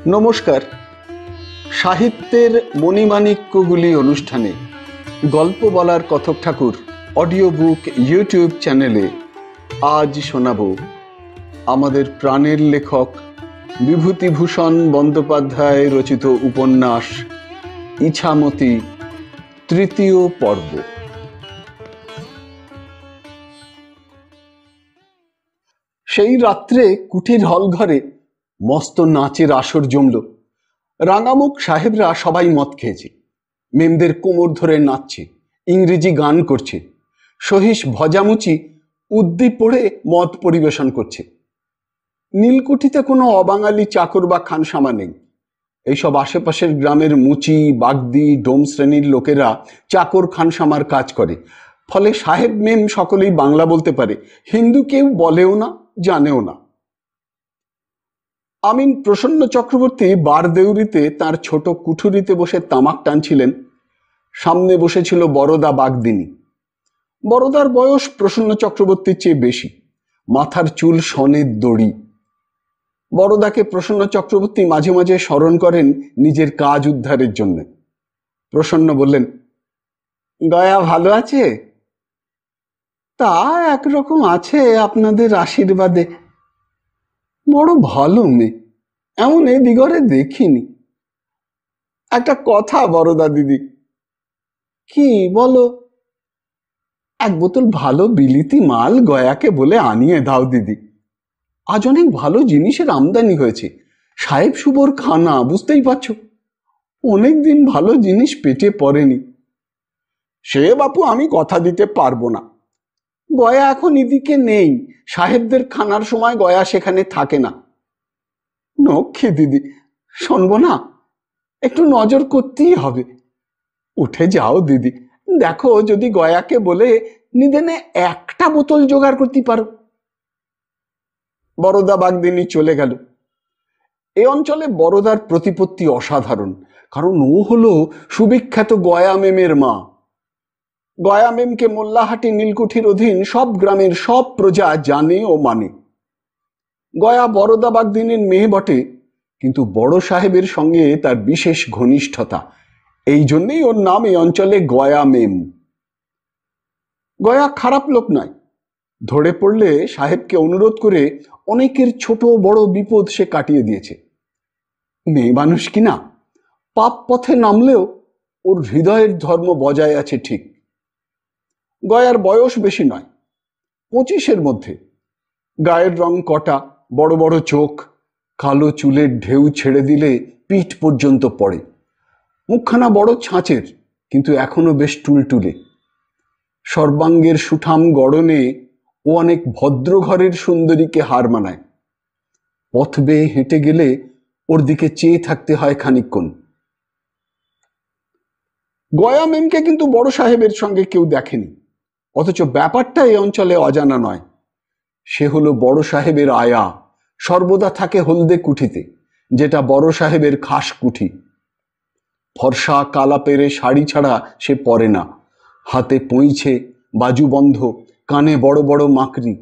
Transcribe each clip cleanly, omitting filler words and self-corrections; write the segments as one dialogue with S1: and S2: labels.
S1: নমস্কার। সাহিত্যের মণিমাণিক্যগুলি অনুষ্ঠানে গল্প বলার কথক ঠাকুর অডিও বুক ইউটিউব চ্যানেলে আজ শোনাব আমাদের প্রাণের লেখক বিভূতিভূষণ বন্দ্যোপাধ্যায় রচিত উপন্যাস ইছামতি তৃতীয় পর্ব। সেই রাত্রে কুঠির হল ঘরে মস্ত নাচের আসর জমল। রাঙামুখ সাহেবরা সবাই মদ খেয়েছে, মেমদের কোমর ধরে নাচছে, ইংরেজি গান করছে, সহিস ভজামুচি উদ্দীপ পড়ে মদ পরিবেশন করছে। নীলকুঠিতে কোনো অবাঙালি চাকর বা খানসামা নেই। এইসব আশেপাশের গ্রামের মুচি বাগদি ডোম শ্রেণীর লোকেরা চাকর খানসামার কাজ করে, ফলে সাহেব মেম সকলেই বাংলা বলতে পারে, হিন্দু কেউ বলেও না, জানেও না। আমিন প্রসন্ন চক্রবর্তী বারদেউরিতে তার ছোট কুঠুরিতে বসে তামাক টানছিলেন। সামনে বসেছিল বরদা বাগদিনী। বরদার বয়স প্রসন্ন চক্রবর্তীর চেয়ে বেশি, মাথার চুল সনের দড়ি। বরদাকে প্রসন্ন চক্রবর্তী মাঝে মাঝে স্মরণ করেন নিজের কাজ উদ্ধারের জন্য। প্রসন্ন বললেন, গয়া ভালো আছে? তা একরকম আছে, আপনাদের আশীর্বাদে। বড় ভালো মেয়ে, এমন এ দিগরে দেখিনি। একটা কথা বরদা দিদি। কি বলো? এক বোতল ভালো বিলিতি মাল গয়াকে বলে আনিয়ে দাও দিদি। আজ অনেক ভালো জিনিসের আমদানি হয়েছে, সাহেব শুভর খানা, বুঝতেই পারছো। অনেকদিন ভালো জিনিস পেটে পড়েনি। সে বাপু আমি কথা দিতে পারবো না। গয়া এখন এদিকে নেই, সাহেবদের খানার সময় গয়া সেখানে থাকে না। নক্ষে দিদি, শুনবো না? একটু নজর করতেই হবে। উঠে যাও দিদি, দেখো যদি গয়াকে বলে নিদেনে একটা বোতল জোগাড় করতে পারো। বরদা বাগদিনী চলে গেল। এ অঞ্চলে বরদার প্রতিপত্তি অসাধারণ, কারণ ও হলো সুবিখ্যাত গয়া মেমের মা। গয়া মেমকে মোল্লাহাটি নীলকুঠির অধীন সব গ্রামের সব প্রজা জানে ও মানে। গয়া বরদা বাগদিনীর মেয়ে বটে, কিন্তু বড় সাহেবের সঙ্গে তার বিশেষ ঘনিষ্ঠতা, এই জন্যেই ওর নাম এই অঞ্চলে গয়া মেম। গয়া খারাপ লোক নয়। ধরে পড়লে সাহেবকে অনুরোধ করে অনেকের ছোট বড় বিপদ সে কাটিয়ে দিয়েছে। মেয়ে মানুষ কিনা, পাপ পথে নামলেও ওর হৃদয়ের ধর্ম বজায় আছে ঠিক। গয়ার বয়স বেশি নয়, 25-এর মধ্যে। গায়ের রং কটা, বড় বড় চোখ, কালো চুলের ঢেউ ছেড়ে দিলে পিঠ পর্যন্ত পড়ে। মুখখানা বড় ছাঁচের, কিন্তু এখনো বেশ টুলটুলে। সর্বাঙ্গের সুঠাম গড়নে ও অনেক ভদ্র ঘরের সুন্দরীকে হার মানায়। পথ বেয়ে হেঁটে গেলে ওর দিকে চেয়ে থাকতে হয় খানিকক্ষণ। গয়া মেমকে কিন্তু বড় সাহেবের সঙ্গে কেউ দেখেনি, অথচ ব্যাপারটা এই অঞ্চলে অজানা নয়। সে হলো বড় সাহেবের আয়া, সর্বদা থাকে হলদে কুঠিতে, যেটা বড় সাহেবের খাস কুঠি। ফর্সা কালা পেরে শাড়ি ছাড়া সে পরে না, হাতে পইছে, বাজুবন্ধ, কানে বড় বড় মাকড়ি।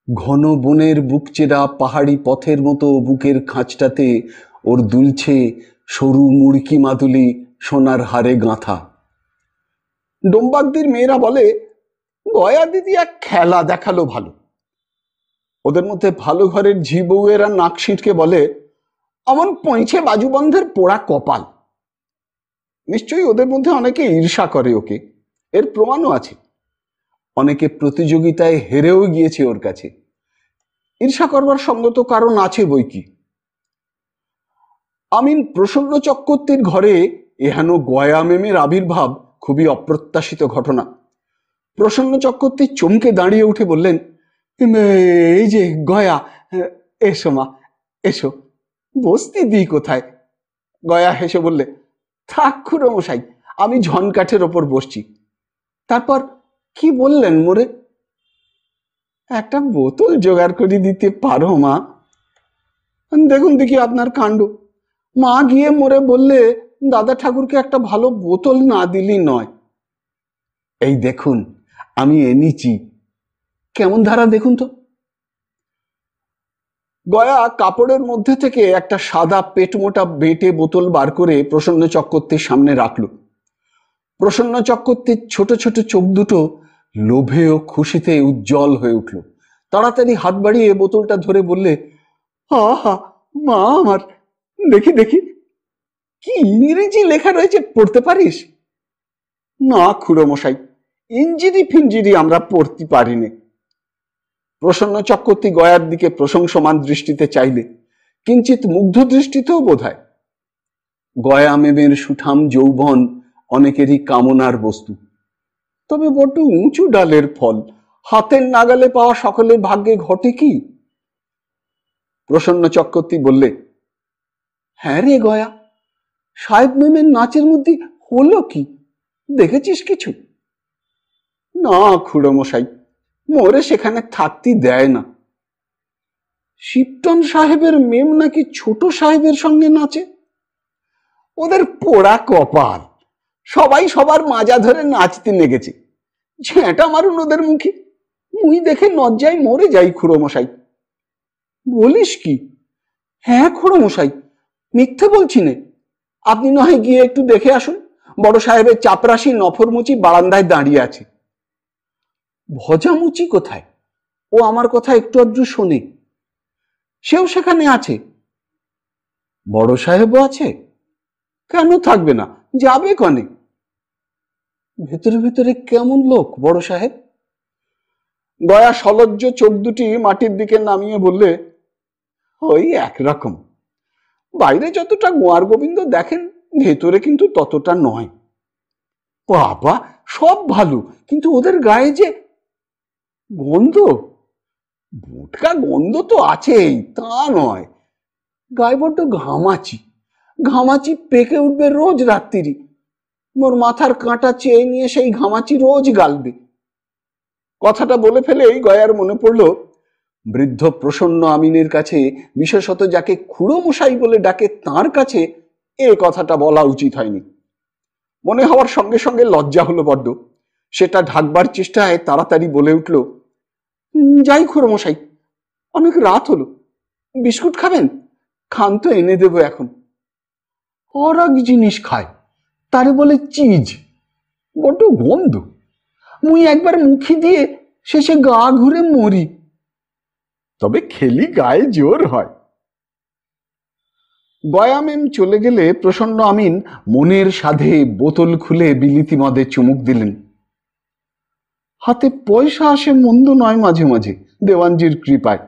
S1: ঘন বনের বুকচেরা পাহাড়ি পথের মতো বুকের খাঁচটাতে ওর দুলছে সরু মুড়কি মাদুলি সোনার হারে গাঁথা। ডোমবাগদির মেয়েরা বলে, গয়া দিদি এক খেলা দেখালো ভালো। ওদের মধ্যে ভালো ঘরের ঝি বউয়েরা নাক ছিটকে বলে, অমন পইছে বাজুবন্ধের পোড়া কপাল। নিশ্চয়ই ওদের মধ্যে অনেকে ঈর্ষা করে ওকে, এর প্রমাণও আছে। অনেকে প্রতিযোগিতায় হেরেও গিয়েছে ওর কাছে। ঈর্ষা করবার সঙ্গত কারণ আছে বই কি। আমিন প্রসন্ন চক্রবর্তীর ঘরে এহেন গয়া মেমের আবির্ভাব খুবই অপ্রত্যাশিত ঘটনা। প্রসন্ন চক্রবর্তী চমকে দাঁড়িয়ে উঠে বললেন, এই যে গয়া, এসো মা এসো। বসতি দিই কোথায়? গয়া হেসে বললে, থাক খুড়ো মশাই, আমি ঝনকাঠের ওপর বসছি। তারপর কি বললেন মোরে? একটা বোতল জোগাড় করে দিতে পারো মা? দেখুন দেখি আপনার কাণ্ড। মা গিয়ে মোরে বললে দাদা ঠাকুরকে একটা ভালো বোতল না দিলি নয়। এই দেখুন আমি এনেছি, কেমন ধারা দেখুন তো। গয়া কাপড়ের মধ্যে থেকে একটা সাদা পেটমোটা বেটে বোতল বার করে প্রসন্ন চক্রবর্তীর সামনে রাখল। প্রসন্ন চক্রবর্তীর ছোট ছোট চোখ দুটো লোভে ও খুশিতে উজ্জ্বল হয়ে উঠল। তাড়াতাড়ি হাত বাড়িয়ে বোতলটা ধরে বললে, আহা মা আমার, দেখি দেখি, কি ইংরেজি লেখা রয়েছে, পড়তে পারিস? না খুড়ো মশাই, ইঞ্জিরি ফিঞ্জিরি আমরা পড়তে পারিনি। প্রসন্ন চক্রবর্তী গয়ার দিকে প্রশংসমান দৃষ্টিতে চাইলে, কিঞ্চিত মুগ্ধ দৃষ্টিতেও বোধহয়। গয়া মেমের সুঠাম যৌবন অনেকেরই কামনার বস্তু, তবে বড্ড উঁচু ডালের ফল, হাতের নাগালে পাওয়া সকলের ভাগ্যে ঘটে কি? প্রসন্ন চক্রবর্তী বললে, হ্যাঁ রে গয়া, সাহেব মেমের নাচের মধ্যে হলো কি, দেখেছিস কিছু? না খুড়ো মশাই, মোরে সেখানে থাকতে দেয় না। শিপটন সাহেবের মেম নাকি ছোট সাহেবের সঙ্গে নাচে। ওদের পোড়া কপাল, সবাই সবার মাজা ধরে নাচতে লেগেছে। ঝেঁটা মারুন ওদের মুখে, মুই দেখে লজ্জায় মরে যাই খুড়ো মশাই। বলিস কি? হ্যাঁ খুড়ো মশাই, মিথ্যে বলছি নে। আপনি নয় গিয়ে একটু দেখে আসুন, বড় সাহেবের চাপরাশি নফরমুচি বারান্দায় দাঁড়িয়ে আছে। ভজামুচি কোথায়? ও আমার কথা একটু আধটু শোনে। সেও সেখানে আছে। বড় সাহেবও আছে? কেন থাকবে না, যাবে কনে? ভেতরে ভেতরে কেমন লোক বড় সাহেব? গয়া সলজ্জ চোখ দুটি মাটির দিকে নামিয়ে বললে, ওই একরকম। বাইরে যতটা গোয়ার গোবিন্দ দেখেন, ভেতরে কিন্তু ততটা নয়। বাবা, সব ভালো, কিন্তু ওদের গায়ে যে গন্ধ, বুটকা গন্ধ তো আছেই, তা নয়, গায়ে বড্ড ঘামাচি, ঘামাচি পেকে উঠবে রোজ রাত্রি। মোর মাথার কাঁটা চেয়ে নিয়ে সেই ঘামাচি রোজ গালবে। কথাটা বলে ফেলেই গয়ার মনে পড়ল, বৃদ্ধ প্রসন্ন আমিনের কাছে, বিশেষত যাকে খুড়ো মশাই বলে ডাকে, তার কাছে এ কথাটা বলা উচিত হয়নি। মনে হওয়ার সঙ্গে সঙ্গে লজ্জা হলো বড্ড। সেটা ঢাকবার চেষ্টায় তাড়াতাড়ি বলে উঠল, যাই খুড়ো মশাই, অনেক রাত হলো, বিস্কুট খাবেন? খান তো, এনে দেবো এখন। আর এক জিনিস খায়, তারে বলে চিজ, বড্ড গন্ধ। মুই একবার মুখি দিয়ে শেষে গা ঘুরে মরি, তবে খেলি গায়ে জোর হয়। গয়া মেম চলে গেলে প্রসন্ন আমিন মনের সাধে বোতল খুলে বিলিতি মদে চুমুক দিলেন। হাতে পয়সা আসে মন্দ নয় মাঝে মাঝে, দেওয়ানজির কৃপায়,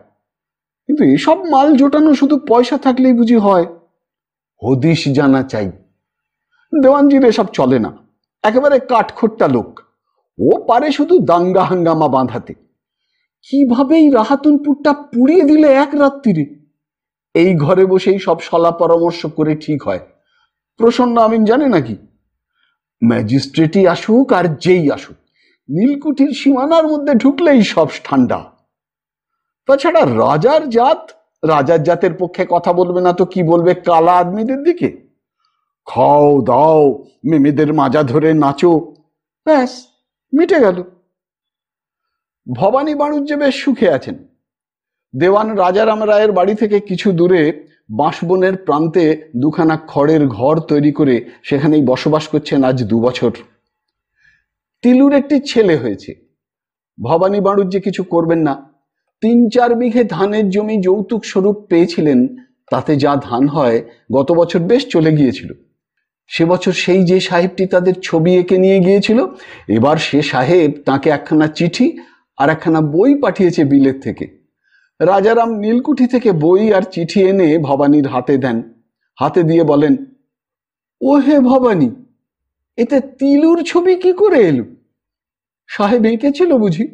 S1: কিন্তু এসব মাল জোটানো শুধু পয়সা থাকলেই বুঝি হয়? হদিশ জানা চাই। দেওয়ানজির এসব চলে না, একেবারে কাঠখোট্টা লোক। ও পারে শুধু দাঙ্গা হাঙ্গামা বাঁধাতে। কিভাবেই রাহাতুলপুরটা পুড়িয়ে দিলে এক রাত্রিরে, এই ঘরে বসেই সব সলা পরামর্শ করে ঠিক হয়। প্রসন্ন আমিন জানে নাকি? ম্যাজিস্ট্রেটই আসুক আর যেই আসুক, নীলকুঠির সীমানার মধ্যে ঢুকলেই সব ঠান্ডা। তাছাড়া রাজার জাত, রাজার জাতের পক্ষে কথা বলবে না তো কি বলবে কালা আদমিদের দিকে? খাও দাও, মেমেদের মাজা ধরে নাচো, ব্যাস মিটে গেল। ভবানী বাড়ুজ্যে বেশ সুখে আছেন। দেওয়ান রাজারাম রায়ের বাড়ি থেকে কিছু দূরে বাঁশবনের প্রান্তে দুখানা খড়ের ঘর তৈরি করে সেখানেই বসবাস করছেন আজ 2 বছর। তিলুর একটি ছেলে হয়েছে। ভবানী বাড়ুজ্যে কিছু করবেন না, 3-4 বিঘে ধানের জমি যৌতুক স্বরূপ পেয়েছিলেন। তাতে যা ধান হয় গত বছর বেশ চলে গিয়েছিল। সে বছর সেই যে সাহেবটি তাদের ছবি এঁকে নিয়ে গিয়েছিল, এবার সে সাহেব তাকে একখানা চিঠি আর একখানা বই পাঠিয়েছে বিলেত থেকে। রাজারাম নীলকুঠি থেকে বই আর চিঠি এনে ভবানীর হাতে দেন। হাতে দিয়ে বলেন, ও হে ভবানী, এতে তিলুর ছবি কি করে এলো? সাহেব এঁকেছিল বুঝি?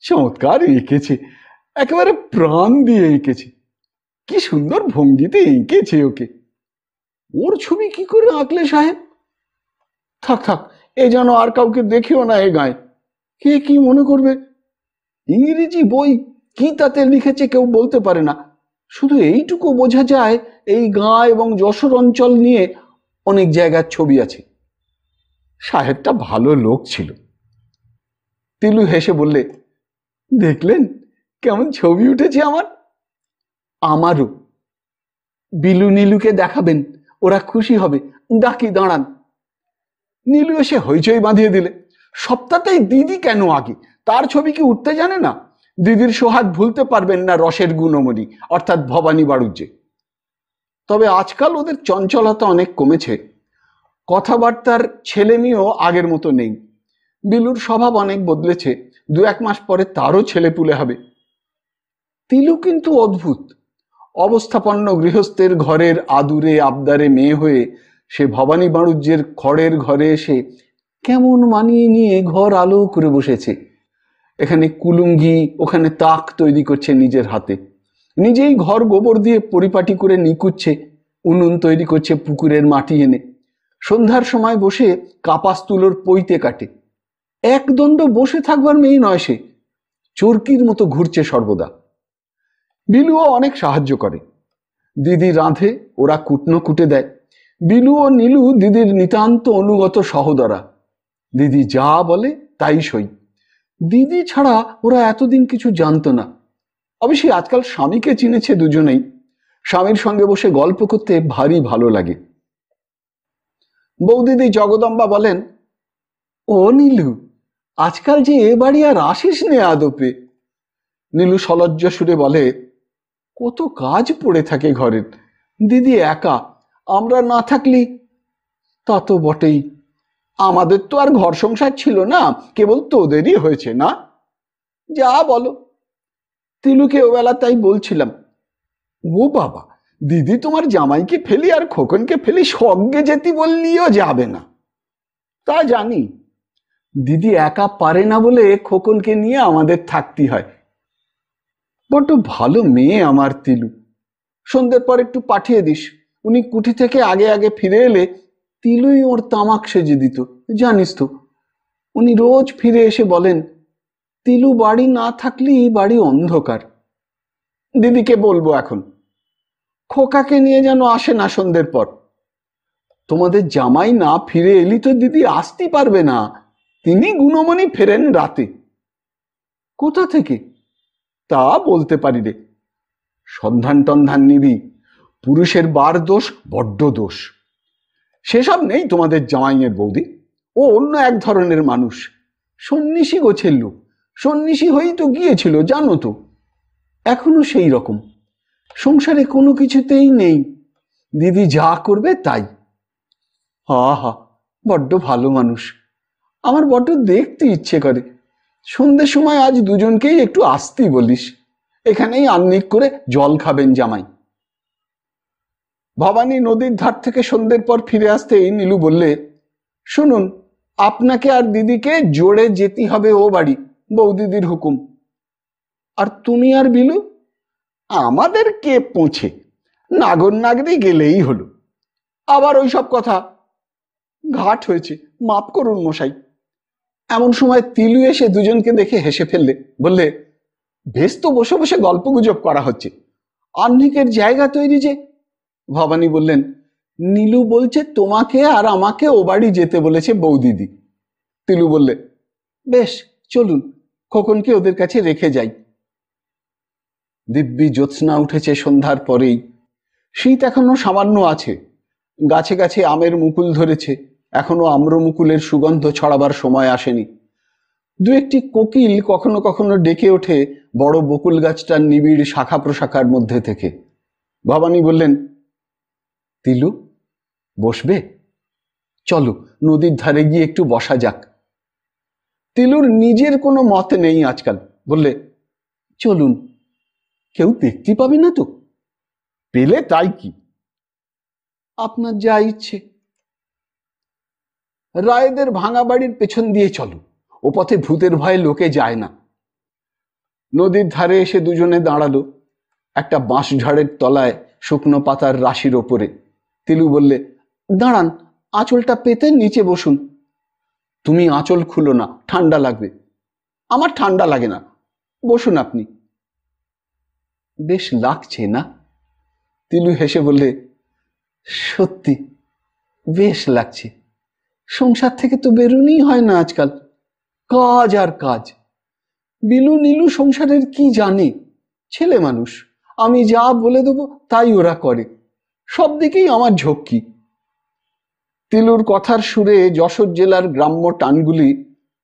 S1: চমৎকার এঁকেছে, একেবারে প্রাণ দিয়ে এঁকেছে। কি সুন্দর ভঙ্গিতে এঁকেছে ওকে। ওর ছবি কি করে আঁকলে সাহেব? থাক থাক, এ যেন আর কাউকে দেখেও না এ গায়ে, কে কি মনে করবে। ইংরেজি বই, কি তাতে লিখেছে কেউ বলতে পারে না। শুধু এইটুকু বোঝা যায়, এই গাঁ এবং যশোর অঞ্চল নিয়ে অনেক জায়গার ছবি আছে। সাহেবটা ভালো লোক ছিল। তিলু হেসে বললে, দেখলেন কেমন ছবি উঠেছে আমার? আমারও। বিলু নীলুকে দেখাবেন, ওরা খুশি হবে। ডাকি, দাঁড়ান। নীলু এসে হইচই বাঁধিয়ে দিলে, সপ্তাহতেই দিদি কেন আগে? তার ছবি কি উঠতে জানে না? দিদির সোহাগ ভুলতে পারবেন না রসের গুণমণি অর্থাৎ ভবানী বাড়ুজ্যে। তবে আজকাল ওদের চঞ্চলতা অনেক কমেছে, কথাবার্তার ছেলে মেয়েও আগের মতো নেই। বিলুর স্বভাব অনেক বদলেছে, 2-1 মাস পরে তারও ছেলেপুলে হবে। তিলু কিন্তু অদ্ভুত। অবস্থাপন্ন গৃহস্থের ঘরের আদুরে আবদারে মেয়ে হয়ে সে ভবানী বাণুজ্যের খড়ের ঘরে এসে কেমন মানিয়ে নিয়ে ঘর আলো করে বসেছে। এখানে কুলুঙ্গি, ওখানে তাক তৈরি করছে নিজের হাতে, নিজেই ঘর গোবর দিয়ে পরিপাটি করে নিকুচ্ছে, উনুন তৈরি করছে পুকুরের মাটি এনে, সন্ধ্যার সময় বসে কাপাস তুলোর পইতে কাটে। একদণ্ড বসে থাকবার মেয়ে নয় সে, চরকির মতো ঘুরছে সর্বদা। বিলুও অনেক সাহায্য করে। দিদি রাঁধে, ওরা কুটনো কুটে দেয়। বিলু ও নীলু দিদির নিতান্ত অনুগত সহোদরা। দিদি যা বলে তাই সই। দিদি ছাড়া ওরা এতদিন কিছু জানতো না। অবশ্যই আজকাল স্বামীকে চিনেছে দুজনেই। স্বামীর সঙ্গে বসে গল্প করতে ভারী ভালো লাগে। বৌদিদি জগদম্বা বলেন, ও নীলু, আজকাল যে এ বাড়ি আর আসিস নে আদপে। নীলু সলজ্জ সুরে বলে, কত কাজ পড়ে থাকে ঘরের, দিদি একা, আমরা না থাকলি। তা তো বটেই, আমাদের তো আর ঘর সংসার ছিল না, কেবল তোদেরই হয়েছে না? যা বলো। তিলুকে ওবেলা তাই বলছিলাম, ও বাবা, দিদি তোমার জামাইকে ফেলি আর খোকনকে ফেলি সঙ্গে যেতে বললিও যাবে না। তা জানি, দিদি একা পারে না বলে খোকনকে নিয়ে আমাদের থাকতে হয়। বড্ড ভালো মেয়ে আমার তিলু। সন্ধ্যের পর একটু পাঠিয়ে দিস, উনি কুঠি থেকে আগে আগে ফিরে এলে তিলুই ওর তামাক সেজে দিত, জানিস তো। উনি রোজ ফিরে এসে বলেন, তিলু বাড়ি না থাকলেই বাড়ি অন্ধকার। দিদিকে বলবো এখন, খোকাকে নিয়ে যেন আসে না সন্ধ্যের পর। তোমাদের জামাই না ফিরে এলি তো দিদি আসতে পারবে না, তিনি গুণমণি ফেরেন রাতে। কোথা থেকে? তা বলতে পারি রে, সন্ধান টন্ধান নিবি, পুরুষের বার দোষ বড্ড দোষ। সেসব নেই তোমাদের জামাইয়ের বৌদি, ও অন্য এক ধরনের মানুষ, সন্ন্যাসী গোছের লোক। সন্ন্যাসী হয়েই তো গিয়েছিল জানো তো, এখনো সেই রকম। সংসারে কোনো কিছুতেই নেই, দিদি যা করবে তাই। হা হা, বড্ড ভালো মানুষ, আমার বড্ড দেখতে ইচ্ছে করে। সন্ধ্যের সময় আজ দুজনকেই একটু আসতে বলিস, এখানেই আহ্নিক করে জল খাবেন জামাই। ভবানী নদীর ধার থেকে সন্ধ্যের পর ফিরে আসতেই নীলু বললে, শুনুন, আপনাকে আর দিদিকে জোরে যেতে হবে ও বাড়ি, বৌদিদির হুকুম। আর তুমি আর বিলু? আমাদের কে পৌঁছে, নাগর নাগরি গেলেই হলো। আবার ওই সব কথা, ঘাট হয়েছে, মাপ করুন মশাই। এমন সময় তিলু এসে দুজনকে দেখে হেসে ফেললে, বললে, বেশ তো বসে বসে গল্প গুজব করা হচ্ছে, আহ্নিকের জায়গা তৈরি যে। ভবানী বললেন, নীলু বলছে তোমাকে আর আমাকে ও বাড়ি যেতে বলেছে বৌদিদি। তিলু বললে, বেশ চলুন, খোকনকে ওদের কাছে রেখে যাই। দিব্যি জ্যোৎস্না উঠেছে সন্ধ্যার পরেই। শীত এখনো সামান্য আছে, গাছে গাছে আমের মুকুল ধরেছে, এখনো আম্র মুকুলের সুগন্ধ ছড়াবার সময় আসেনি। দু একটি কোকিল কখনো কখনো ডেকে ওঠে বড় বকুল গাছটার নিবিড় শাখা প্রশাখার মধ্যে থেকে। ভবানী বললেন, তিলু, বসবে? চলো নদীর ধারে গিয়ে একটু বসা যাক। তিলুর নিজের কোনো মত নেই আজকাল, বললে, চলুন। কেউ দেখতে পাবে না তো? পেলে তাই কি, আপনার যা ইচ্ছে। রায়েদের ভাঙা বাড়ির পেছন দিয়ে চলো, ও পথে ভূতের ভয়ে লোকে যায় না। নদীর ধারে এসে দুজনে দাঁড়ালো, একটা বাঁশ ঝাড়ের তলায় শুকনো পাতার রাশির ওপরে। তিলু বললে, দাঁড়ান, আঁচলটা পেতে নিচে বসুন। তুমি আঁচল খুলো না, ঠান্ডা লাগবে। আমার ঠান্ডা লাগে না, বসুন আপনি। বেশ লাগছে না? তিলু হেসে বললে, সত্যি বেশ লাগছে। সংসার থেকে তো বেরোনোই হয় না আজকাল, কাজ আর কাজ। বিলু নীলু সংসারের কি জানে, ছেলে মানুষ, আমি যা বলে দেবো তাই ওরা করে, সব দিকেই আমার ঝক্কি। তিলুর কথার সুরে যশোর জেলার গ্রাম্য টানগুলি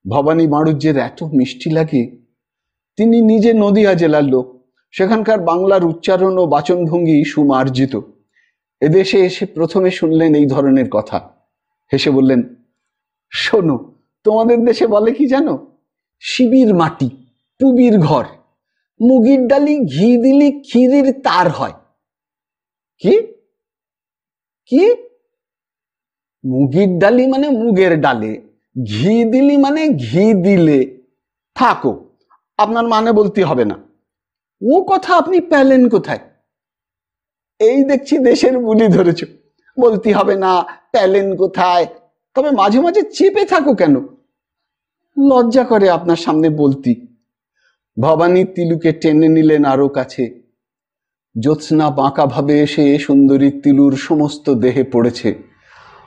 S1: ভবানী মাড়ুজ্যের এত মিষ্টি লাগে। তিনি নিজে নদিয়া জেলার লোক, সেখানকার বাংলার উচ্চারণ ও বাচনভঙ্গি সুমার্জিত। এদেশে এসে প্রথমে শুনলেন এই ধরনের কথা, হেসে বললেন, শোনো, তোমাদের দেশে বলে কি জানো? শিবির মাটি, পুবির ঘর, মুগির ডালি ঘি দিলি ক্ষীরের তার হয়। কি কি? মুগির ডালি মানে মুগের ডালে, ঘি দিলি মানে ঘি দিলে। থাকো, আপনার মানে বলতে হবে না। ও কথা আপনি পেলেন কোথায়? এই দেখছি দেশের বুলি ধরেছ, বলতে হবে না, পেলেন কোথায়? তবে মাঝে মাঝে চেপে থাকো কেন? লজ্জা করে আপনার সামনে বলতি। ভবানী তিলুকে টেনে নিলেন আরো কাছে। জ্যোৎস্না বাঁকা ভাবে এসে সুন্দরী তিলুর সমস্ত দেহে পড়েছে।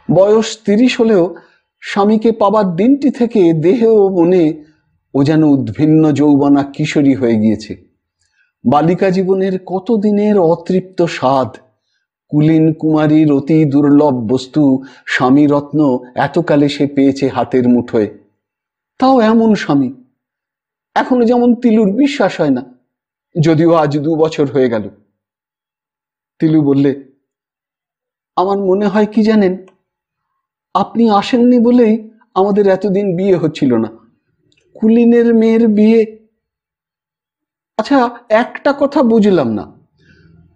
S1: বয়স 30 হলেও স্বামীকে পাবার দিনটি থেকে দেহে ও মনে ও যেন উদ্ভিন্ন যৌবনা কিশোরী হয়ে গিয়েছে। বালিকা জীবনের কতদিনের অতৃপ্ত স্বাদ, কুলীন কুমারীর অতি দুর্লভ বস্তু স্বামী রত্ন এতকালে সে পেয়েছে হাতের মুঠোয়। তাও এমন স্বামী। এখনো যেমন তিলুর বিশ্বাস হয় না, যদিও আজ 2 বছর হয়ে গেল। তিলু বললে, আমার মনে হয় কি জানেন, আপনি আসেননি বলেই আমাদের এতদিন বিয়ে হচ্ছিল না। কুলীনের মেয়ের বিয়ে। আচ্ছা, একটা কথা বুঝলাম না,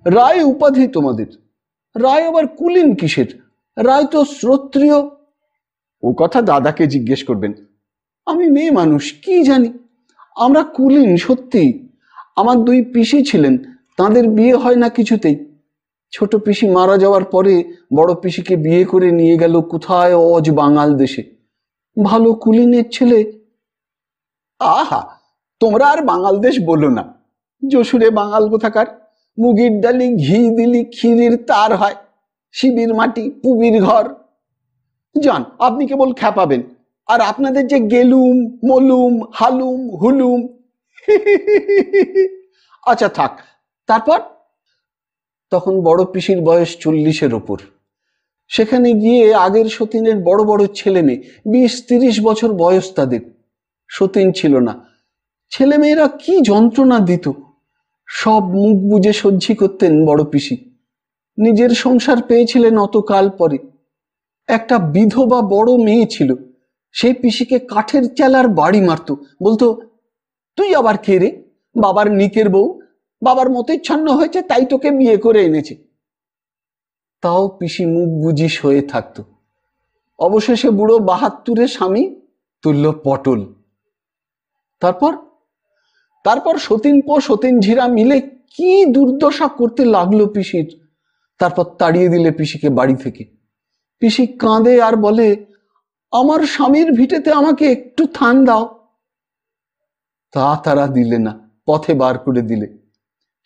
S1: রায় উপাধি তোমাদের, রায় আবার কুলীন কিসের? রায় তো শ্রোত্রিয়। ও কথা দাদাকে জিজ্ঞেস করবেন, আমি মেয়ে মানুষ, কি জানি। আমরা কুলীন সত্যি। আমার 2 পিসি ছিলেন, তাদের বিয়ে হয় না কিছুতেই। ছোট পিসি মারা যাওয়ার পরে বড় পিসিকে বিয়ে করে নিয়ে গেল কোথায় অজ বাঙাল দেশে। ভালো কুলীনের ছেলে। আহা, তোমরা আর বাঙাল দেশ বলো না, যশোরে বাঙাল কোথাকার। মুগির ডালি ঘি দিলি ক্ষীরের তার হয়, শিবির মাটি পুবির ঘর। যান, আপনি কেবল খ্যাপাবেন। আর আপনাদের যে গেলুম মলুম হালুম হুলুম। আচ্ছা থাক, তারপর? তখন বড় পিসির বয়স 40-এর ওপর। সেখানে গিয়ে আগের সতীনের বড় বড় ছেলে মেয়ে, 20-30 বছর বয়স তাদের। সতীন ছিল না। ছেলেমেয়েরা কি যন্ত্রণা দিত, সব মুখ বুজে সহ্য করতেন বড় পিসি। নিজের সংসার পেয়েছিলেন অতকাল পরে। একটা বিধবা বড় মেয়ে ছিল, সেই পিসিকে কাঠের চালার বাড়ি মারত, বলতো, তুই আবার কে রে? বাবার নিকের বউ, বাবার মতিচ্ছন্ন হয়েছে তাই তোকে বিয়ে করে এনেছে। তাও পিসি মুখ বুঝি সয়ে থাকতো। অবশেষে বুড়ো 72-এ স্বামী তুল্য পটল। তারপর তারপর সতীন পো সতীন ঝিরা মিলে কি দুর্দশা করতে লাগলো পিসির। তারপর তাড়িয়ে দিলে পিসিকে বাড়ি থেকে। পিসি কাঁদে আর বলে, আমার স্বামীর ভিটেতে আমাকে একটু থান দাও। তা তারা দিলে না, পথে বার করে দিলে।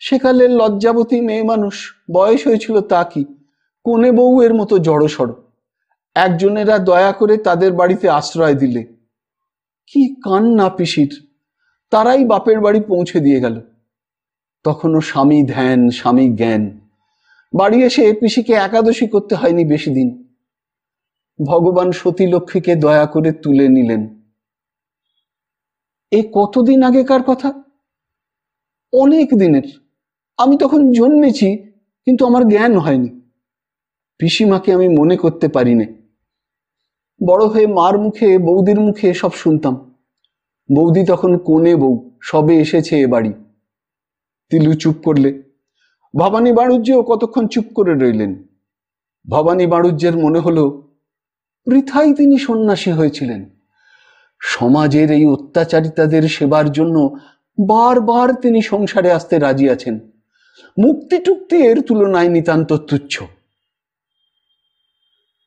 S1: সেকালের লজ্জাবতী মেয়ে মানুষ, বয়স হয়েছিল তা কি, কোনে বউয়ের মতো জড়সড়। একজনেরা দয়া করে তাদের বাড়িতে আশ্রয় দিলে। কি কান্না পিসির। তারাই বাপের বাড়ি পৌঁছে দিয়ে গেল। তখনও স্বামী ধ্যান স্বামী জ্ঞান। বাড়ি এসে পিসিকে একাদশী করতে হয়নি বেশি দিন। ভগবান সতী লক্ষ্মীকে দয়া করে তুলে নিলেন। এ কতদিন আগেকার কথা? অনেক দিনের। আমি তখন জন্মেছি, কিন্তু আমার জ্ঞান হয়নি। পিসিমাকে আমি মনে করতে পারি না। বড় হয়ে মার মুখে বৌদির মুখে সব শুনতাম। বৌদি তখন কোনে বউ, সবে এসেছে এ বাড়ি। তিলু চুপ করলে। ভবানী বাণুজ্যও কতক্ষণ চুপ করে রইলেন। ভবানী বাণুজ্যের মনে হলো বৃথাই তিনি সন্ন্যাসী হয়েছিলেন। সমাজের এই অত্যাচারিতাদের সেবার জন্য বারবার তিনি সংসারে আসতে রাজি আছেন। মুক্তি টুক্তি এর তুলনায় নিতান্ত তুচ্ছ।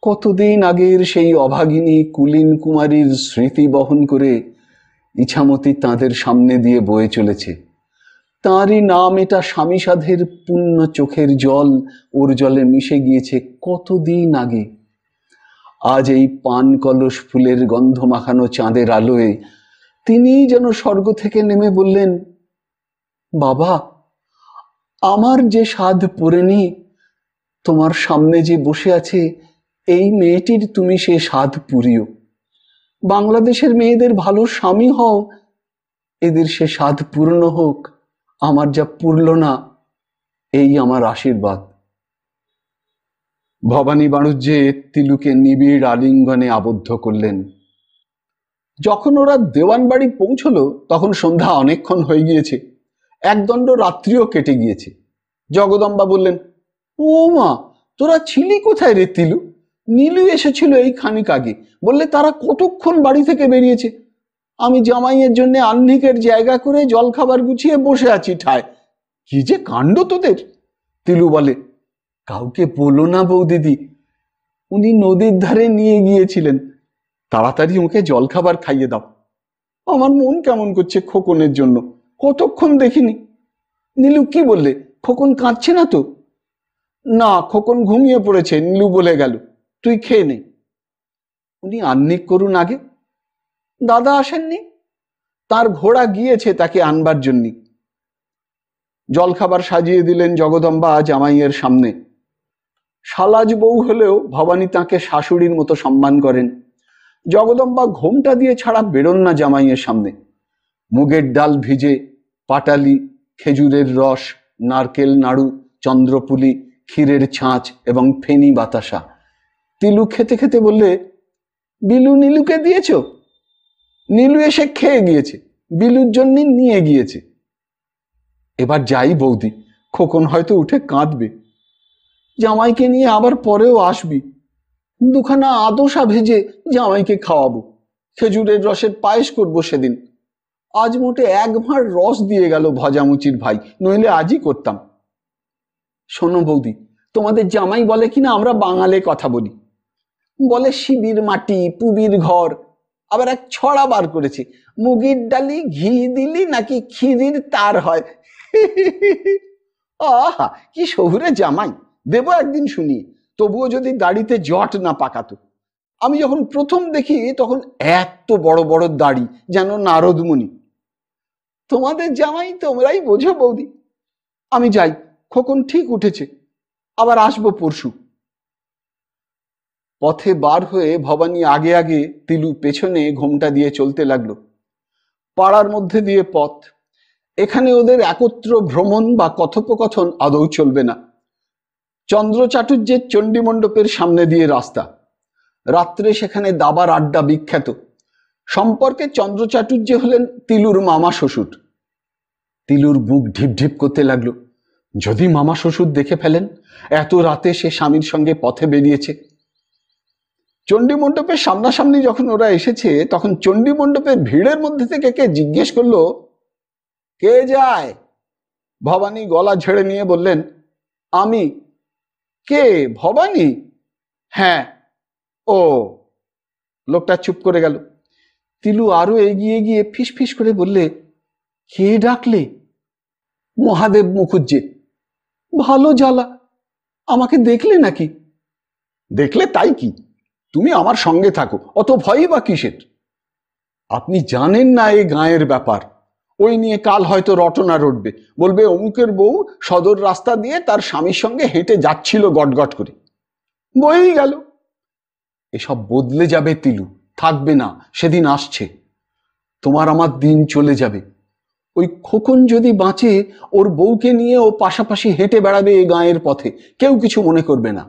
S1: কতদিন আগের সেই অভাগিনী কুলীন কুমারীর স্মৃতি বহন করে ইছামতি তাঁদের সামনে দিয়ে বয়ে চলেছে। তাঁরই নাম এটা স্বামী সাধের পুণ্য চোখের জল ওর জলে মিশে গিয়েছে কতদিন আগে। আজ এই পান কলস ফুলের গন্ধ মাখানো চাঁদের আলোয় তিনি যেন স্বর্গ থেকে নেমে বললেন, বাবা, আমার যে স্বাদ পূরেনি, তোমার সামনে যে বসে আছে এই মেয়েটির তুমি সে স্বাদ পুরিও। বাংলাদেশের মেয়েদের ভালো স্বামী হও, এদের সে স্বাদ পূর্ণ হোক। আমার যা পুরল না, এই আমার আশীর্বাদ। ভবানী বাণুজ্যে তিলুকে নিবিড় আলিঙ্গনে আবদ্ধ করলেন। যখন ওরা দেওয়ান বাড়ি পৌঁছলো তখন সন্ধ্যা অনেকক্ষণ হয়ে গিয়েছে, একদণ্ড রাত্রিও কেটে গিয়েছে। জগদম্বা বললেন, ও মা, তোরা ছিলি কোথায় রে তিলু? নীলু এসেছিল এই খানিক আগে, বললে তারা কতক্ষণ বাড়ি থেকে বেরিয়েছে। আমি জামাইয়ের জন্য আহ্নিকের জায়গা করে জলখাবার গুছিয়ে বসে আছি ঠায়। কি যে কাণ্ড তোদের! তিলু বলে, কাউকে বলো না বৌদিদি, উনি নদীর ধারে নিয়ে গিয়েছিলেন। তাড়াতাড়ি ওকে জলখাবার খাইয়ে দাও। আমার মন কেমন করছে খোকনের জন্য, কতক্ষণ দেখিনি। নীলু কি বললে? খোকন কাঁদছে না তো? না, খোকন ঘুমিয়ে পড়েছে, নীলু বলে গেল। তুই খেয়ে নে। উনি আহ্নিক করুন আগে। দাদা আসেননি? তার ঘোড়া গিয়েছে তাকে আনবার জন্য। জলখাবার সাজিয়ে দিলেন জগদম্বা জামাইয়ের সামনে। শালাজ বউ হলেও ভবানী তাকে শাশুড়ির মতো সম্মান করেন। জগদম্বা ঘোমটা দিয়ে ছাড়া বেরোন না জামাইয়ের সামনে। মুগের ডাল ভিজে, পাটালি, খেজুরের রস, নারকেল নাড়ু, চন্দ্রপুলি, ক্ষীরের ছাঁচ এবং ফেনি বাতাসা। তিলু খেতে খেতে বললে, বিলু নীলুকে দিয়েছ? নীলু এসে খেয়ে গিয়েছে, বিলুর জন্য নিয়ে গিয়েছে। এবার যাই বৌদি, খোকন হয়তো উঠে কাঁদবে। জামাইকে নিয়ে আবার পরেও আসবি। দুখানা আদোসা ভেজে জামাইকে খাওয়াবো। খেজুরের রসের পায়েস করবো সেদিন। আজ মোটে এক ভাঁড় রস দিয়ে গেল ভজামুচির ভাই, নইলে আজই করতাম। শোনো বৌদি, তোমাদের জামাই বলে কিনা আমরা বাঙালে কথা বলি। বলে শিবির মাটি, পুবির ঘর। আবার এক ছড়া বার করেছে, মুগের ডালি ঘি দিলি নাকি ক্ষীরির তার হয়। আহা, কি শহুরে জামাই! দেব একদিন শুনিয়ে, তবুও যদি দাড়িতে জট না পাকাতো। আমি যখন প্রথম দেখি তখন এত বড় বড় দাড়ি, যেন নারদমুনি। তোমাদের জামাই তোমরাই বোঝো বৌদি। আমি যাই, খোকন ঠিক উঠেছে, আবার আসবো পরশু। পথে বার হয়ে ভবানী আগে আগে, তিলু পেছনে ঘোমটা দিয়ে চলতে লাগলো। পাড়ার মধ্যে দিয়ে পথ। এখানে ওদের একত্র ভ্রমণ বা কথোপকথন আদৌ চলবে না। চন্দ্র চাটুর্যের চণ্ডী মণ্ডপের সামনে দিয়ে রাস্তা। রাত্রে সেখানে দাবার আড্ডা বিখ্যাত। সম্পর্কে চন্দ্র চাটুর্য হলেন তিলুর মামা শ্বশুর। তিলুর বুক ঢিপ ঢিপ করতে লাগলো। যদি মামা শ্বশুর দেখে ফেলেন, এত রাতে সে স্বামীর সঙ্গে পথে বেরিয়েছে। চণ্ডী মণ্ডপের সামনাসামনি যখন ওরা এসেছে, তখন চণ্ডী মণ্ডপের ভিড়ের মধ্যে থেকে কে জিজ্ঞেস করলো, কে যায়? ভবানী গলা ঝেড়ে নিয়ে বললেন, আমি। কে, ভবানী? হ্যাঁ। ও। লোকটা চুপ করে গেল। তিলু আরো এগিয়ে গিয়ে ফিস ফিস করে বললে, কে ডাকলে? মহাদেব মুখুজ্জে। ভালো জ্বালা, আমাকে দেখলে নাকি? দেখলে তাই কি, তুমি আমার সঙ্গে থাকো, অত ভয়ই বা কিসের? আপনি জানেন না এই গাঁয়ের ব্যাপার। ওই নিয়ে কাল হয়তো রটনা রটবে, বলবে অমুকের বউ সদর রাস্তা দিয়ে তার স্বামীর সঙ্গে হেঁটে যাচ্ছিল গটগট করে। বই গেল। এসব বদলে যাবে তিলু, থাকবে না, সেদিন আসছে। তোমার আমার দিন চলে যাবে। ওই খোকন যদি বাঁচে, ওর বউকে নিয়ে ও পাশাপাশি হেঁটে বেড়াবে এই গাঁয়ের পথে, কেউ কিছু মনে করবে না।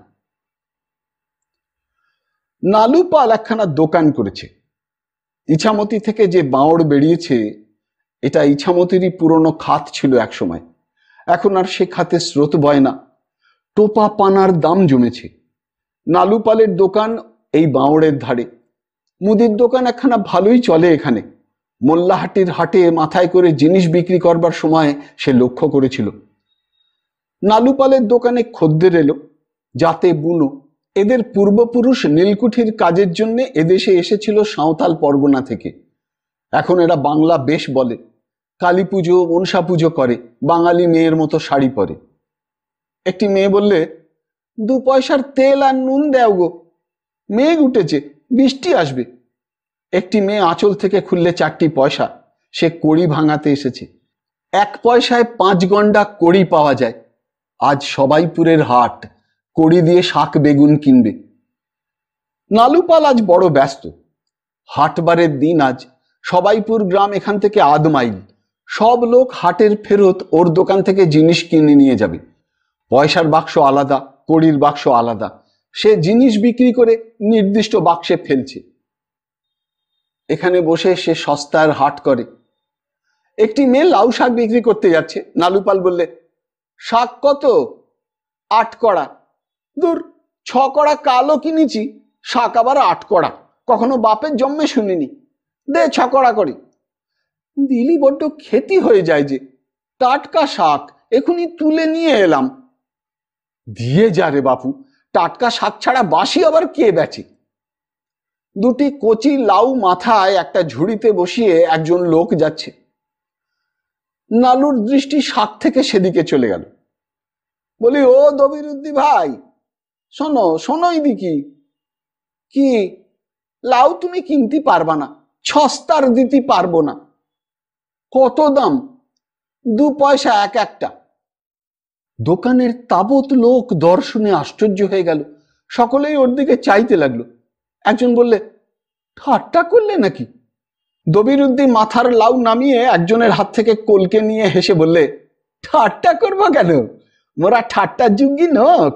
S1: নালু পাল একখানা দোকান করেছে। ইছামতি থেকে যে বাঁওড় বেরিয়েছে, এটা ইছামতিরই পুরনো খাত ছিল একসময়। এখন আর সে খাতে স্রোত বয় না। টোপা পানার দাম জমেছে। নালু পালের দোকান এই বাঁওড়ের ধারে। মুদির দোকান একখানা ভালোই চলে এখানে। মোল্লাহাটির হাটে মাথায় করে জিনিস বিক্রি করবার সময় সে লক্ষ্য করেছিল। নালু পালের দোকানে খদ্দের এলো, যাতে বুনো। এদের পূর্বপুরুষ নীলকুঠির কাজের জন্য এদেশে এসেছিল সাঁওতাল পরগনা থেকে। এখন এরা বাংলা বেশ বলে, কালী পুজো, মনসা পুজো করে, বাঙালি মেয়ের মতো শাড়ি পরে। একটি মেয়ে বললে, 2 পয়সার তেল আর নুন দেও গো, মেঘ উঠেছে, বৃষ্টি আসবে। একটি মেয়ে আঁচল থেকে খুললে 4টি পয়সা, সে কড়ি ভাঙাতে এসেছে। 1 পয়সায় 5 গন্ডা কড়ি পাওয়া যায়। আজ সবাইপুরের হাট, কড়ি দিয়ে শাক বেগুন কিনবে। নালুপাল আজ বড় ব্যস্ত। হাটবারের দিন আজ। সবাইপুর গ্রাম এখান থেকে 1/2 মাইল। সব লোক হাটের ফেরত ওর দোকান থেকে জিনিস কিনে নিয়ে যাবে। পয়সার বাক্স আলাদা, কড়ির বাক্স আলাদা। সে জিনিস বিক্রি করে নির্দিষ্ট বাক্সে ফেলছে। এখানে বসে সে সস্তার হাট করে। একটি মেয়ে লাউ শাক বিক্রি করতে যাচ্ছে। নালুপাল বললে, শাক কত? 8 কড়া। দূর, 6 কড়া কালো কিনেছি, শাক আবার 8 কড়া, কখনো বাপের জন্মে শুনিনি। দে 6 কড়া করে। দিলি বড্ড ক্ষতি হয়ে যায় যে, টাটকা শাক এখনই তুলে নিয়ে এলাম। দিয়ে যা রে বাপু, টাটকা শাক ছাড়া বাসি আবার কে বেচে? দুটি কচি লাউ মাথায় একটা ঝুড়িতে বসিয়ে একজন লোক যাচ্ছে। নালুর দৃষ্টি শাক থেকে সেদিকে চলে গেল। বলি, ও দবিরুদ্দি ভাই, শোনো শোনো এদিকে। কি? লাউ তুমি কিনতে পারবা না, সস্তার দিতে পারবো না। কত দাম? 2 পয়সা এক একটা। দোকানের তাবৎ লোক দর্শনে আশ্চর্য হয়ে গেল। সকলেই ওর দিকে চাইতে লাগলো। একজন বললে, ঠাট্টা করলে নাকি? দবিরুদ্দি মাথার লাউ নামিয়ে একজনের হাত থেকে কলকে নিয়ে হেসে বললে, ঠাট্টা করবো কেন, মোরা ঠাট্টার যোগ্যী নক।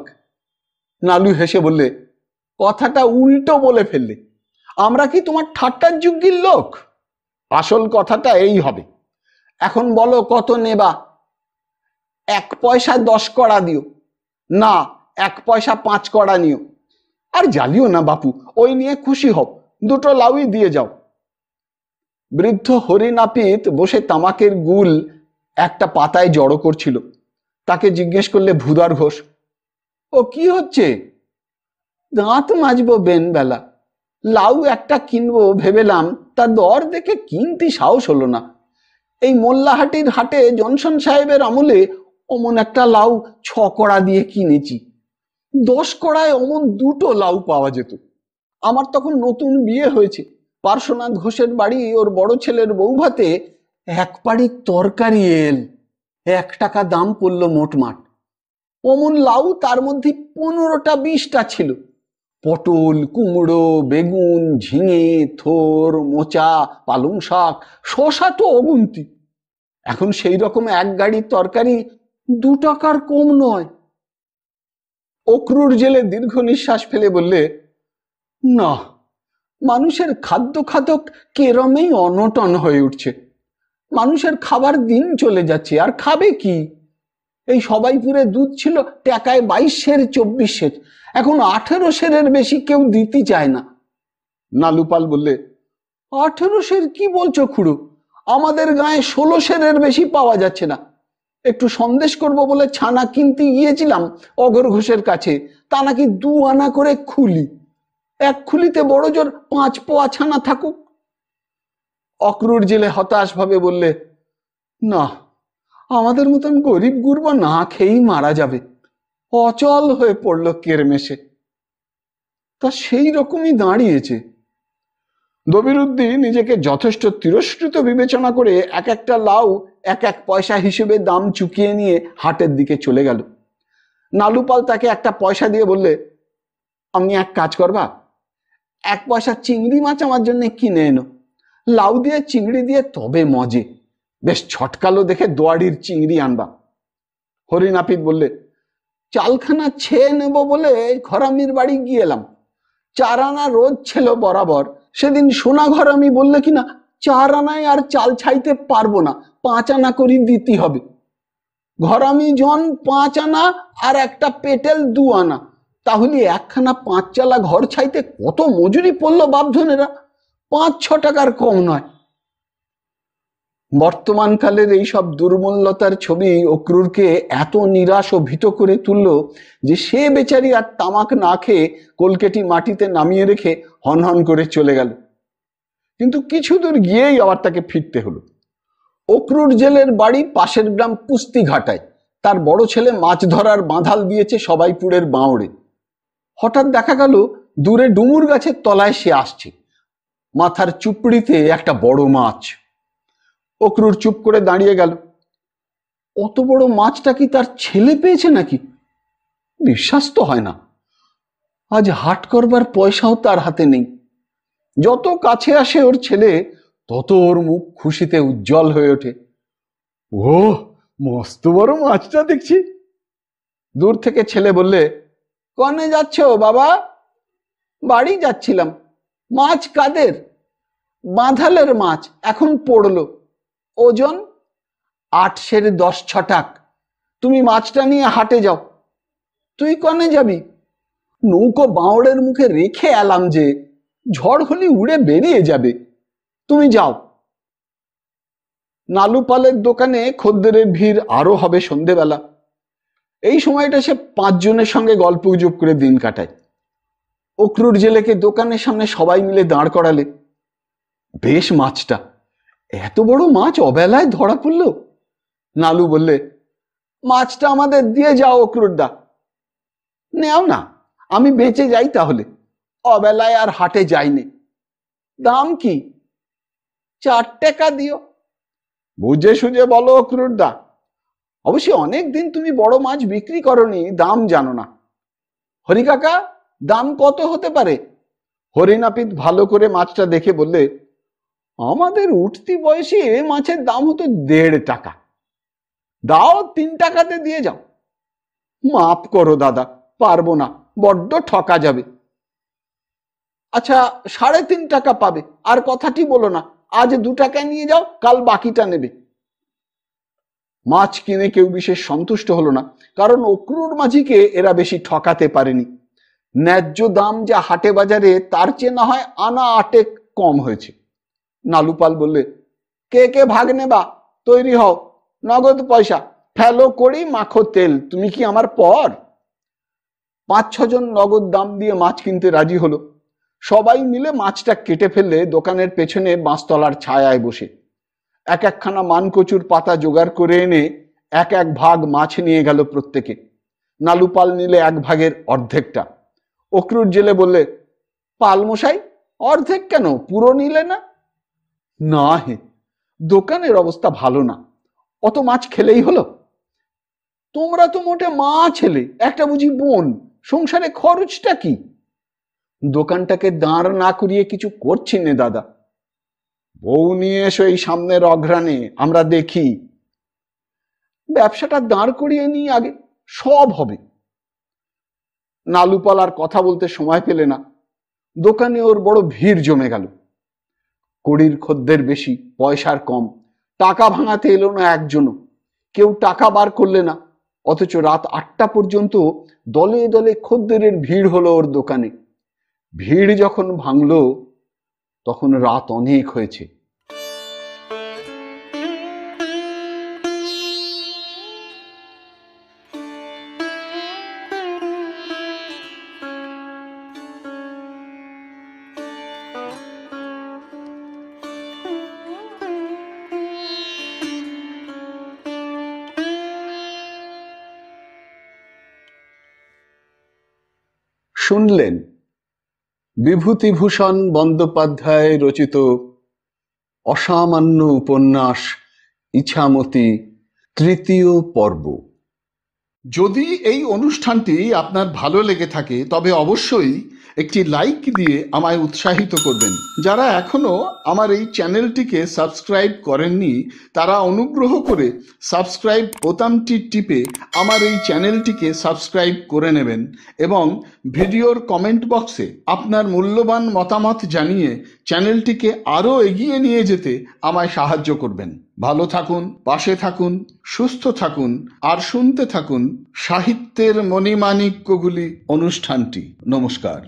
S1: নালু হেসে বললে, কথাটা উল্টো বলে ফেললে। আমরা কি তোমার ঠাট্টার যোগ্যীর লোক? আসল কথাটা এই হবে। এখন বলো কত নেবা? 1 পয়সা 10 কড়া দিও। না, 1 পয়সা 5 কড়া নিও। আর জ্বালিও না বাপু, ওই নিয়ে খুশি হও, 2টো লাউই দিয়ে যাও। বৃদ্ধ হরিনাপিত বসে তামাকের গুল একটা পাতায় জড়ো করছিল। তাকে জিজ্ঞেস করলে ভুদার ঘোষ, ও কি হচ্ছে? দাঁত মাজবো বেলা, লাউ একটা কিনবো ভেবেলাম, তা দর দেখে কিনতে সাহস হলো না। এই মোল্লাহাটির হাটে জনসন সাহেবের আমলে অমন একটা লাউ 6 কড়া দিয়ে কিনেছি। 10 কড়ায় অমন 2টো লাউ পাওয়া যেত। আমার তখন নতুন বিয়ে হয়েছে। পার্শ্বনাথ ঘোষের বাড়ি ওর বড় ছেলের বৌভাতে 1 পাড়ি তরকারি এল, 1 টাকা দাম পড়ল মোটমাট। অমন লাউ তার মধ্যে 15টা 20টা ছিল। পটল, কুমড়ো, বেগুন, ঝিঙে, থোর, মোচা, পালং শাক, শশা তো অগুন্তি। এখন সেই রকম 1 গাড়ি তরকারি 2 টাকার কম নয়। অক্রুর জেলে দীর্ঘ নিঃশ্বাস ফেলে বললে, না, মানুষের খাদ্য খাদক কেরমেই অনটন হয়ে উঠছে। মানুষের খাবার দিন চলে যাচ্ছে, আর খাবে কি? এই সবাইপুরে দুধ ছিল টাকায় 22 সের 24 সের, এখন 18 সেরের বেশি কেউ দিতে চায় না। নালুপাল বললে, 18 সের কি বলছো খুড়ো? আমাদের গায়ে 16 সেরের বেশি পাওয়া যাচ্ছে না। একটু সন্দেশ করব বলে ছানা কিনতে গিয়েছিলাম অঘর ঘোষের কাছে, তা নাকি 2 আনা করে খুলি। 1 খুলিতে বড় জোর 5 পোয়া ছানা থাকুক। অক্রুর জেলে হতাশ ভাবে বললে, না, আমাদের মতন গরিব গুরবা না খেয়েই মারা যাবে। অচল হয়ে পড়লো কেরমেশে। তা সেই রকমই দাঁড়িয়েছে। দবিরুদ্দি নিজেকে যথেষ্ট তিরস্কৃত বিবেচনা করে এক একটা লাউ 1 পয়সা হিসেবে দাম চুকিয়ে নিয়ে হাটের দিকে চলে গেল। নালুপাল তাকে একটা পয়সা দিয়ে বললে, আমি এক কাজ করবা, 1 পয়সা চিংড়ি মাছ আমার জন্য কিনে এনো। লাউ দিয়ে চিংড়ি দিয়ে তবে মজে, বেশ ছটকালো দেখে দোয়াড়ির চিংড়ি আনবা। হরিনাপিত বললে, চালখানা ছেয়ে নেব বলে ঘরামির বাড়ি গিয়ে এলাম। 4 আনা রোজ ছিল বরাবর। সেদিন সোনা ঘরামি বললে কিনা 4 আনায় আর চাল ছাইতে পারবো না, 5 আনা করে দিতে হবে। ঘরামি জন 5 আনা আর একটা পেটেল 2 আনা, তাহলে 1খানা 5 চালা ঘর ছাইতে কত মজুরি পড়লো বাপধনেরা? 5-6 টাকার কম নয়। বর্তমানকালের এইসব দুর্মূল্যতার ছবি অক্রুরকে এত নিরাশ ও ভীত করে তুলল যে সে বেচারি আর তামাক না খেয়ে কলকেটি মাটিতে নামিয়ে রেখে হনহন করে চলে গেল। কিন্তু কিছু দূর গিয়েই আবার তাকে ফিরতে হলো। অক্রুর জেলের বাড়ি পাশের গ্রাম পুস্তিঘাটায়। তার বড় ছেলে মাছ ধরার বাঁধাল দিয়েছে সবাইপুরের বাঁওড়ে। হঠাৎ দেখা গেল দূরে ডুমুর গাছের তলায় সে আসছে, মাথার চুপড়িতে একটা বড় মাছ। অক্রুর চুপ করে দাঁড়িয়ে গেল। অত বড় মাছটা কি তার ছেলে পেয়েছে নাকি? বিশ্বাস তো হয় না। আজ হাট করবার পয়সাও তার হাতে নেই। যত কাছে আসে ওর ছেলে, তত ওর মুখ খুশিতে উজ্জ্বল হয়ে ওঠে। ও, মস্ত বড় মাছটা দেখছি। দূর থেকে ছেলে বললে, কনে যাচ্ছ বাবা? বাড়ি যাচ্ছিলাম। মাছ কাদের? বাঁধালের মাছ, এখন পড়লো। ওজন 8 সের 10 ছটাক। তুমি মাছটা নিয়ে হাটে যাও। তুই কনে যাবি? নৌকো বাঁওড়ের মুখে রেখে এলাম যে, ঝড় হলে উড়ে বেরিয়ে যাবে। তুমি যাও। নালু পালের দোকানে খদ্দেরের ভিড় আরো হবে সন্ধেবেলা। এই সময়টা সে 5 জনের সঙ্গে গল্প গুজব করে দিন কাটায়। অক্রুর জেলেকে দোকানের সামনে সবাই মিলে দাঁড় করালে। বেশ মাছটা, এত বড় মাছ অবেলায় ধরা পড়ল। নালু বললে, মাছটা আমাদের দিয়ে যাও অক্রুরদা। নেও না, আমি বেঁচে যাই তাহলে। অবেলায় আর হাটে যাইনি। দাম কি? 4 টাকা দিও। বুঝে সুঝে বলো অক্রুরদা। অবশ্যই অনেক দিন তুমি বড় মাছ বিক্রি করনি, দাম জানো না। হরি কাকা, দাম কত হতে পারে? হরিনাপিত ভালো করে মাছটা দেখে বললে, আমাদের উঠতি বয়সে এ মাছের দাম হতো 1.5 টাকা। দাও 3 টাকাতে দিয়ে যাও। মাপ করো দাদা, পারবো না, বড্ড ঠকা যাবে। আচ্ছা, 3.5 টাকা পাবে। আর কথাটি বলো না। আজ 2 টাকায় নিয়ে যাও, কাল বাকিটা নেবে। মাছ কিনে কেউ বিশেষ সন্তুষ্ট হলো না, কারণ অক্রুর মাঝিকে এরা বেশি ঠকাতে পারেনি। ন্যায্য দাম যা হাটে বাজারে, তার চেয়ে না হয় আনা 8 কম হয়েছে। নালুপাল বললে, কে কে ভাগ নেবা? তৈরি হও। নগদ পয়সা, ফেলো করি, মাখো তেল। তুমি কি আমার পর? 5-6 জন নগদ দাম দিয়ে মাছ কিনতে রাজি হলো। সবাই মিলে মাছটা কেটে ফেললে দোকানের পেছনে বাঁশতলার ছায়ায় বসে। এক একখানা মানকচুর পাতা জোগাড় করে এনে 1 ভাগ মাছ নিয়ে গেল প্রত্যেকে। নালুপাল নিলে 1 ভাগের অর্ধেকটা। অক্রুর জেলে বললে, পালমশাই, অর্ধেক কেন, পুরো নিলে না? না হে, দোকানের অবস্থা ভালো না, অত মাছ খেলেই হলো। তোমরা তো মোটে মা ছেলে, একটা বুঝি বোন, সংসারে খরচটা কি? দোকানটাকে দাঁড় না করিয়ে কিছু করছি নে দাদা। বউ নিয়ে এসো এই সামনের অঘ্রাণে, আমরা দেখি। ব্যবসাটা দাঁড় করিয়ে নিয়ে আগে, সব হবে। নালুপাল আর কথা বলতে সময় পেলে না। দোকানে ওর বড় ভিড় জমে গেল। কড়ির খদ্দের বেশি, পয়সার কম। টাকা ভাঙাতে এলো না একজনও। কেউ টাকা বার করলে না। অথচ রাত 8টা পর্যন্ত দলে দলে খদ্দেরের ভিড় হলো ওর দোকানে। ভিড় যখন ভাঙলো, তখন রাত অনেক হয়েছে। শুনলেন বিভূতিভূষণ বন্দ্যোপাধ্যায় রচিত অসামান্য উপন্যাস ইছামতি 3য় পর্ব। যদি এই অনুষ্ঠানটি আপনার ভালো লেগে থাকে, তবে অবশ্যই একটি লাইক দিয়ে আমায় উৎসাহিত করবেন। যারা এখনো আমার এই চ্যানেলটিকে সাবস্ক্রাইব করেননি, তারা অনুগ্রহ করে সাবস্ক্রাইব বোতামটি টিপে আমার এই চ্যানেলটিকে সাবস্ক্রাইব করে নেবেন এবং ভিডিওর কমেন্ট বক্সে আপনার মূল্যবান মতামত জানিয়ে চ্যানেলটিকে আরও এগিয়ে নিয়ে যেতে আমায় সাহায্য করবেন। ভালো থাকুন, পাশে থাকুন, সুস্থ থাকুন আর শুনতে থাকুন সাহিত্যের মণিমাণিক্যগুলি অনুষ্ঠানটি। নমস্কার।